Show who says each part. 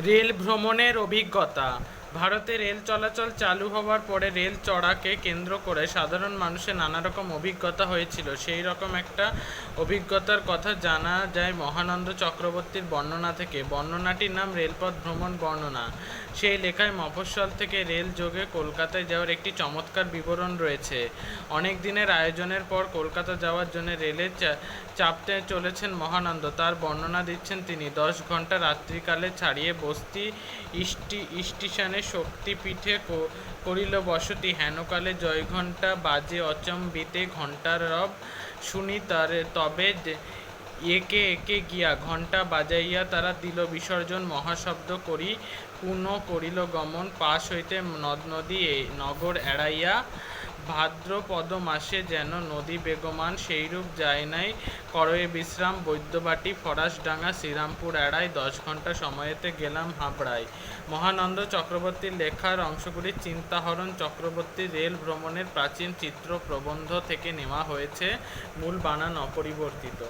Speaker 1: Rail ভ্রমণের অভিজ্ঞতা। ভারতে রেল চলাচল চালু হওয়ার পরে রেল চড়াকে কেন্দ্র করে সাধারণ মানুষের নানা রকম অভিজ্ঞতা হয়েছিল। সেই রকম একটা অভিজ্ঞতার কথা জানা যায় মহানন্দ চক্রবর্তীর বর্ণনা থেকে। বর্ণনাটির নাম রেলপথ ভ্রমণ বর্ণনা। সেই লেখায় মফস্বল থেকে রেল যোগে কলকাতায় যাওয়ার একটি চমৎকার বিবরণ রয়েছে। অনেক দিনের আয়োজনের পর কলকাতা যাওয়ার জন্য রেলে চাপতে চলেছেন মহানন্দ। তার বর্ণনা দিচ্ছেন তিনি। 10 ঘণ্টা রাত্রিকালে ছাড়িয়ে বস্তি স্টেশনে শক্তিপীঠে করিল বসতি। হেনকালে জয়ঘণ্টা বাজে অচম্বিতে ঘণ্টার রব শুনি তবে একে একে গিয়া ঘণ্টা বাজাইয়া তারা দিল বিসর্জন। মহাশব্দ করি পুনঃ করিল গমন। পাশ হইতে নদ নদী নগর এড়াইয়া। ভাদ্রপদ মাসে যেন নদী বেগমান, সেইরূপ যায় নাই করয়ে বিশ্রাম। বৈদ্যবাটি ফরাসডাঙ্গা শ্রীরামপুর এড়াই, 10 ঘণ্টা সময়েতে গেলাম হাবড়ায়। মহানন্দ চক্রবর্তীর লেখার অংশগুলি চিন্তাহরণ চক্রবর্তীর রেল ভ্রমণের প্রাচীন চিত্র প্রবন্ধ থেকে নেওয়া হয়েছে। মূল বানান অপরিবর্তিত।